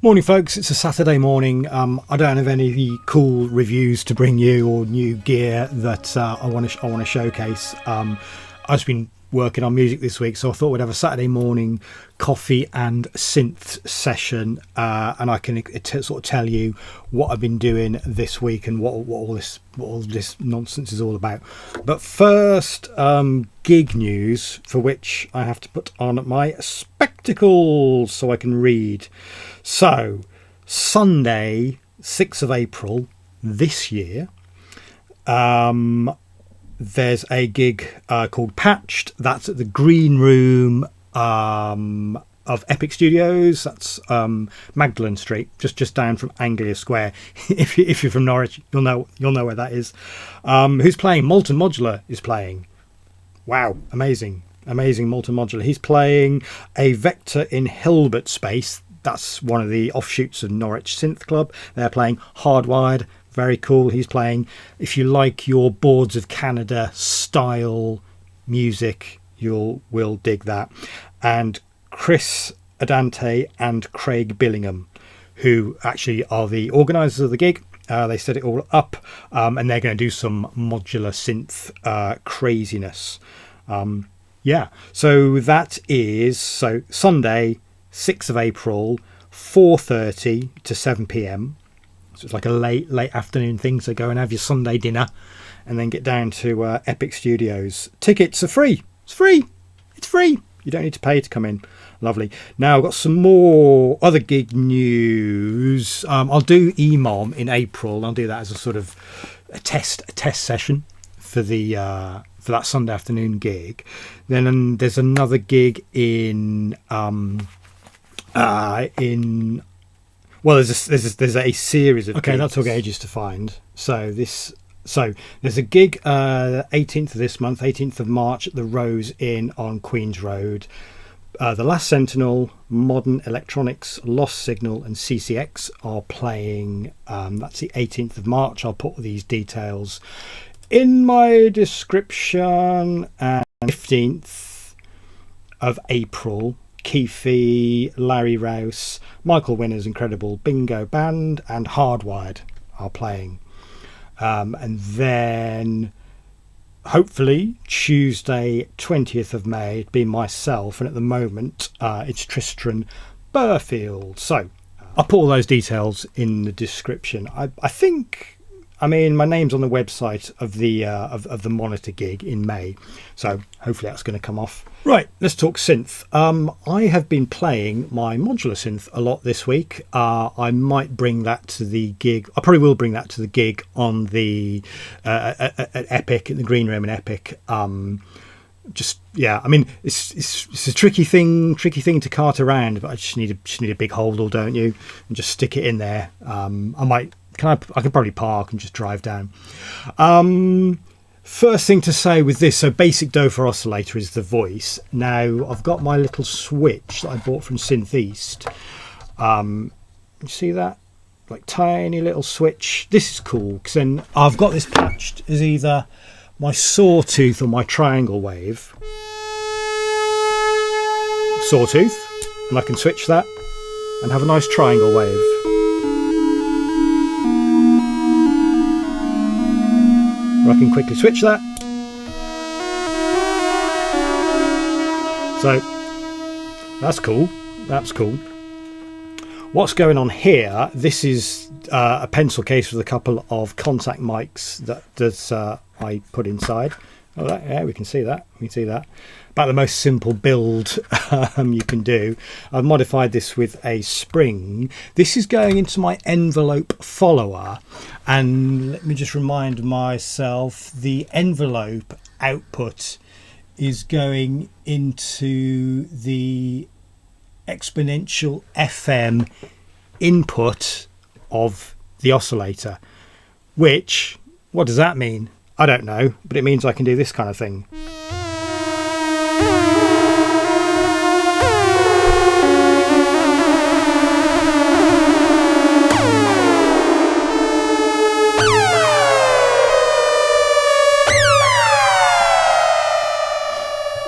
Morning, folks. It's a Saturday morning. I don't have any cool reviews to bring you or new gear that I want to showcase. I've just been working on music this week, so I thought we'd have a Saturday morning coffee and synth session, and I can sort of tell you what I've been doing this week and what all this nonsense is all about. But first, gig news, for which I have to put on my spectacles so I can read. So, Sunday, 6th of April this year, there's a gig called Patched. That's at the Green Room of Epic Studios. That's Magdalen Street, just down from Anglia Square. if you're from Norwich, you'll know where that is. Who's playing? Molten Modular is playing. Wow, amazing Molten Modular. He's playing a Vector in Hilbert Space. That's one of the offshoots of Norwich Synth Club. They're playing Hardwired. Very cool. He's playing, if you like your Boards of Canada style music, will dig that. And Chris Adante and Craig Billingham, who actually are the organisers of the gig. They set it all up, and they're going to do some modular synth craziness. So that is Sunday, 6th of April, 4:30 to 7 p.m. So it's like a late afternoon thing. So go and have your Sunday dinner and then get down to Epic Studios. Tickets are free. It's free. You don't need to pay to come in. Lovely. Now I've got some more other gig news. I'll do EMOM in April. I'll do that as a sort of a test session for that Sunday afternoon gig. Then there's another gig in there's a series of gigs. That took ages to find. So there's a gig 18th of this month, 18th of March at the Rose Inn on Queen's Road. The Last Sentinel, Modern Electronics, Lost Signal and CCX are playing. That's the 18th of March. I'll put these details in my description. And 15th of April, Keefe, Larry Rouse, Michael Winner's Incredible Bingo Band and Hardwired are playing. And then hopefully Tuesday 20th of May it'd be myself, and at the moment it's Tristan Burfield. So I'll put all those details in the description. I mean, my name's on the website of the Monitor gig in May, so hopefully that's going to come off. Right, let's talk synth. I have been playing my modular synth a lot this week. I might bring that to the gig. I probably will bring that to the gig on the at Epic, in the Green Room in Epic. I mean, it's a tricky thing to cart around, but I just need a big holdall, don't you? And just stick it in there. I could probably park and just drive down. First thing to say with this, so basic Do for oscillator is the voice. Now I've got my little switch that I bought from Synth East. You see that? Like tiny little switch. This is cool because then I've got this patched as either my sawtooth or my triangle wave. Sawtooth, and I can switch that and have a nice triangle wave. I can quickly switch that. So that's cool. What's going on here? This is a pencil case with a couple of contact mics that I put inside. We can see that. About the most simple build you can do. I've modified this with a spring. This is going into my envelope follower, and let me just remind myself, the envelope output is going into the exponential FM input of the oscillator, which, what does that mean? I don't know, but it means I can do this kind of thing.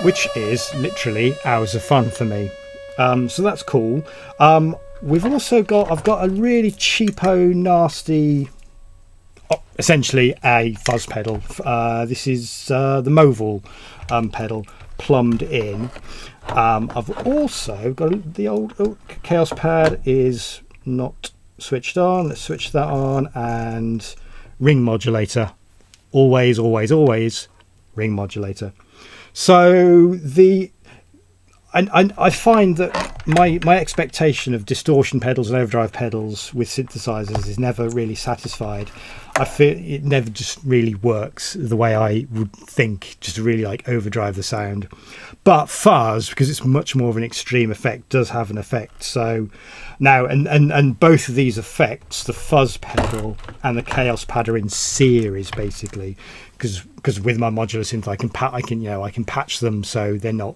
Which is literally hours of fun for me. So that's cool. We've also got, I've got a really cheapo, nasty, essentially a fuzz pedal. This is the Modular pedal plumbed in. I've also got the old Chaos pad is not switched on. Let's switch that on, and ring modulator. Always, always, always ring modulator. So I find that my expectation of distortion pedals and overdrive pedals with synthesizers is never really satisfied. I feel it never just really works the way I would think, just to really like overdrive the sound. But fuzz, because it's much more of an extreme effect, does have an effect. So now, and both of these effects, the fuzz pedal and the Chaos pad, are in series basically, because with my modular synth I can patch them so they're not,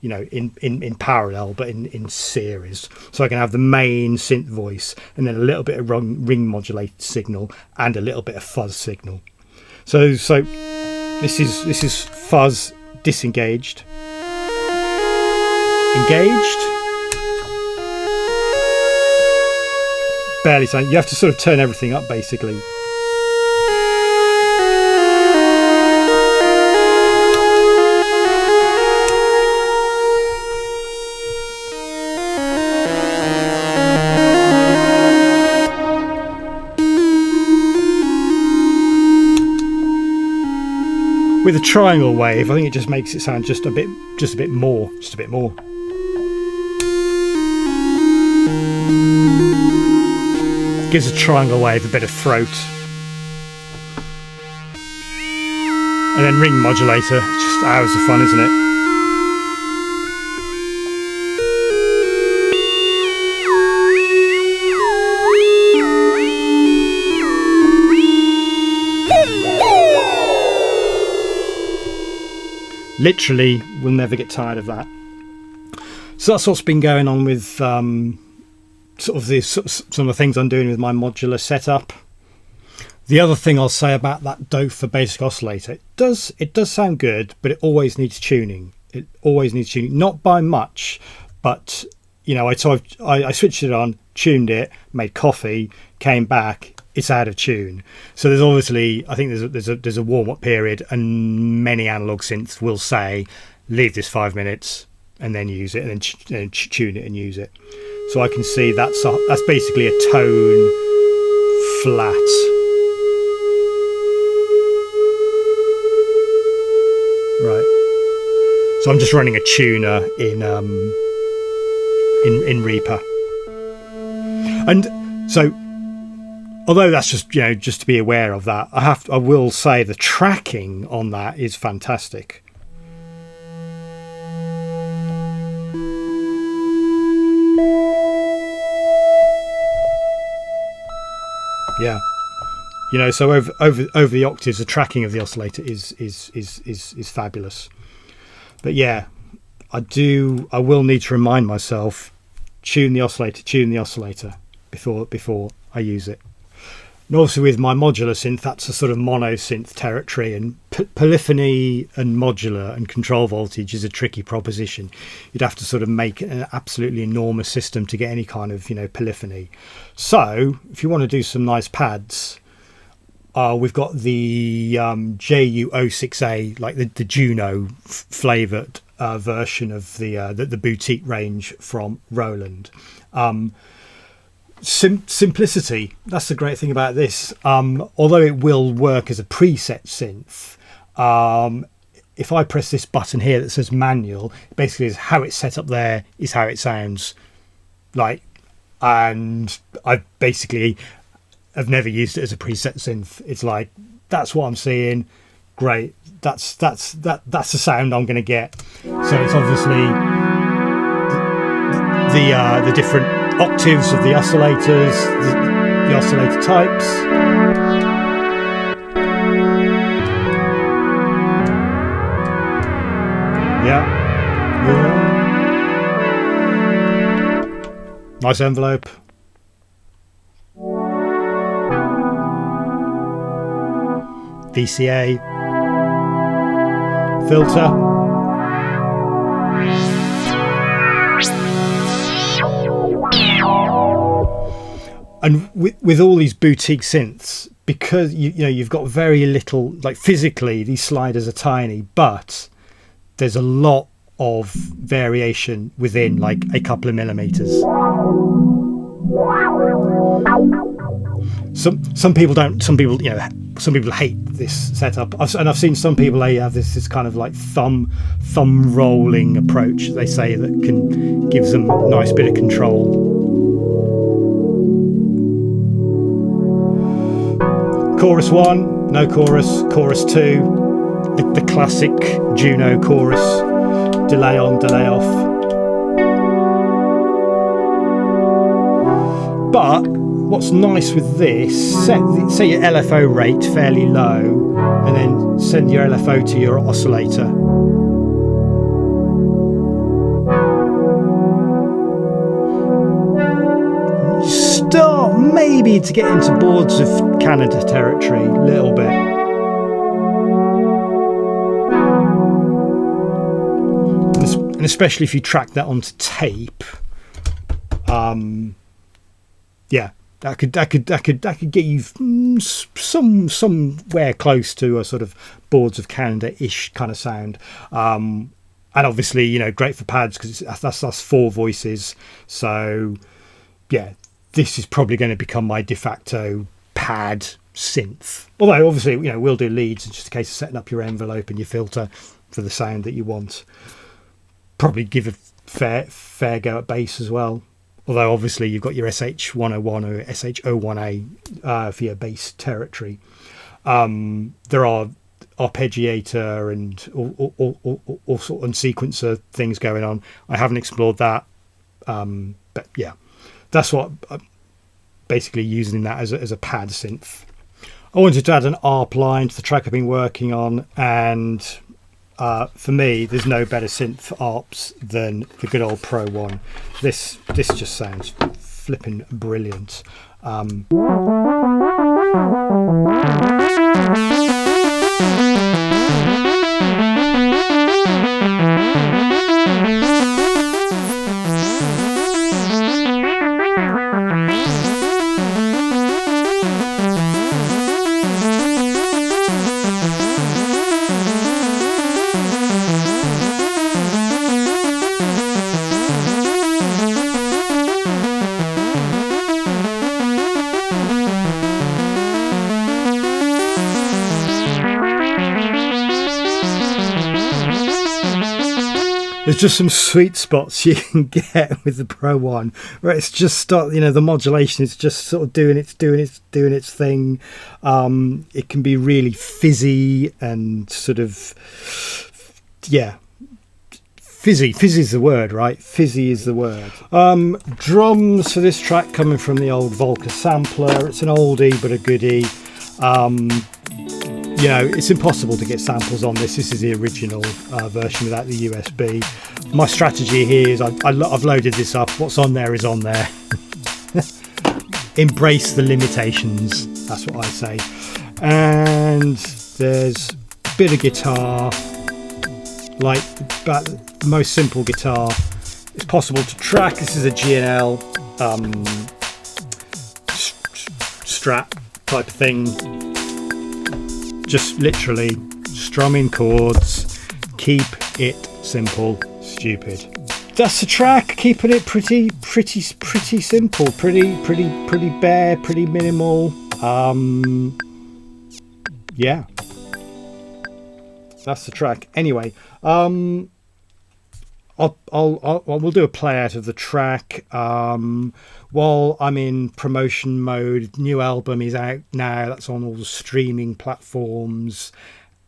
you know, in parallel, but in series. So I can have the main synth voice and then a little bit of ring modulated signal and a little bit of fuzz signal. So this is fuzz disengaged, engaged, barely sound. You have to sort of turn everything up basically. With a triangle wave, I think it just makes it sound just a bit more. Gives a triangle wave a bit of throat. And then ring modulator, it's just hours of fun, isn't it? Literally, we'll never get tired of that. So that's what's been going on with some of the things I'm doing with my modular setup. The other thing I'll say about that Dofa basic oscillator, it does sound good, but it always needs tuning. It always needs tuning, not by much, but you know, I switched it on, tuned it, made coffee, came back. It's out of tune. So there's obviously, I think there's a warm-up period, and many analog synths will say leave this 5 minutes and then use it, and then tune it and use it. So I can see that's basically a tone flat. Right. So I'm just running a tuner in Reaper, and so. Although that's just, you know, just to be aware of that, I will say the tracking on that is fantastic. Yeah, you know, so over the octaves, the tracking of the oscillator is fabulous. But yeah, I will need to remind myself, tune the oscillator before I use it. And also with my modular synth, that's a sort of mono synth territory, and polyphony and modular and control voltage is a tricky proposition. You'd have to sort of make an absolutely enormous system to get any kind of, you know, polyphony. So if you want to do some nice pads, we've got the JU06A, like the Juno flavoured version of the boutique range from Roland. Simplicity, that's the great thing about this. Although it will work as a preset synth, if I press this button here that says manual, basically is how it's set up there is how it sounds like. And I basically have never used it as a preset synth. It's like, that's what I'm seeing, great, that's the sound I'm going to get. So it's obviously the different octaves of the oscillators, the oscillator types. Yeah. Nice envelope. VCA. Filter. And with all these boutique synths, because you've got very little, like physically these sliders are tiny, but there's a lot of variation within like a couple of millimeters. Some people don't. Some people hate this setup. I've seen some people, they have this kind of like thumb rolling approach, they say, that can give them a nice bit of control. Chorus 1, no chorus. Chorus 2, the classic Juno chorus, delay on, delay off. But what's nice with this, set your LFO rate fairly low and then send your LFO to your oscillator. Start maybe to get into boards of Canada territory a little bit. And especially if you track that onto tape, yeah, that could get you somewhere close to a sort of boards of Canada-ish kind of sound. And obviously, great for pads because that's 4 voices. So yeah, this is probably going to become my de facto pad synth. Although obviously, we'll do leads. It's just a case of setting up your envelope and your filter for the sound that you want. Probably give a fair go at bass as well. Although obviously you've got your SH101 or SH01A for your bass territory. There are arpeggiator and all sort of sequencer things going on. I haven't explored that, but yeah, that's what I'm basically using that as a pad synth. I wanted to add an ARP line to the track I've been working on, and for me, there's no better synth for ARPs than the good old Pro1. This just sounds flipping brilliant. There's just some sweet spots you can get with the Pro1 where it's just the modulation is just sort of doing its thing. It can be really fizzy and sort of, yeah, fizzy is the word, right? Fizzy is the word. Drums for this track coming from the old Volca sampler. It's an oldie but a goodie. It's impossible to get samples on this. This is the original version without the USB. My strategy here is I've loaded this up. What's on there is on there. Embrace the limitations. That's what I say. And there's a bit of guitar, like about the most simple guitar it's possible to track. This is a G&L Strat type of thing. Just literally strumming chords, keep it simple, stupid. That's the track, keeping it pretty simple, pretty bare, pretty minimal. Yeah, that's the track. Anyway, we'll do a play out of the track. While I'm in promotion mode, new album is out now. That's on all the streaming platforms,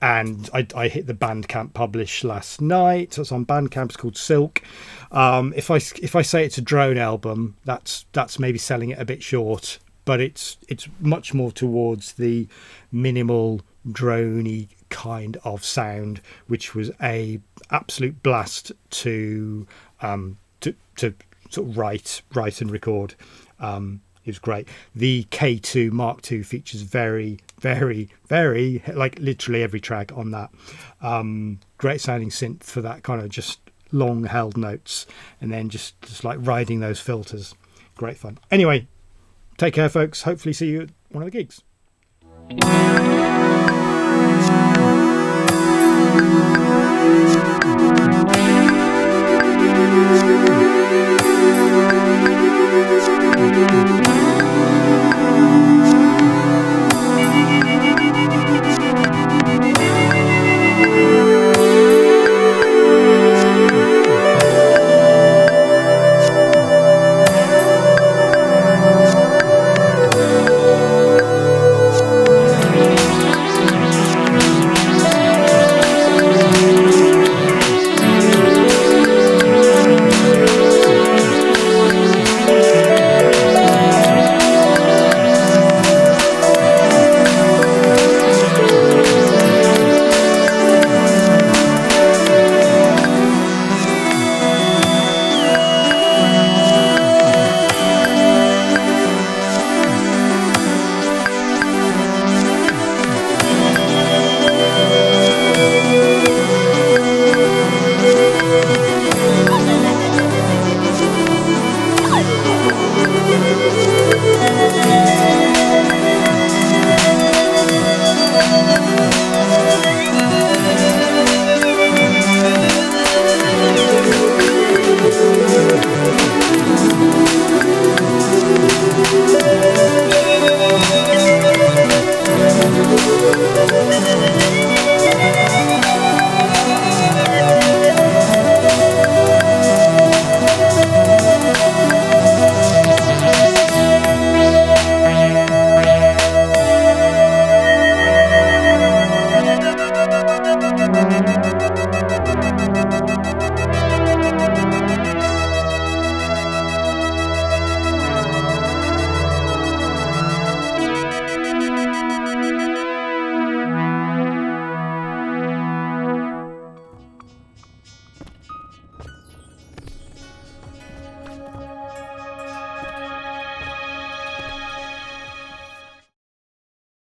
and I hit the Bandcamp publish last night. So it's on Bandcamp. It's called Silk. If I say it's a drone album, that's maybe selling it a bit short, but it's much more towards the minimal droney kind of sound, which was a absolute blast to sort of write and record. It was great. The K2 Mark II features very, like literally every track on that. Great sounding synth for that kind of just long held notes, and then just like riding those filters. Great fun. Anyway, take care, folks. Hopefully see you at one of the gigs.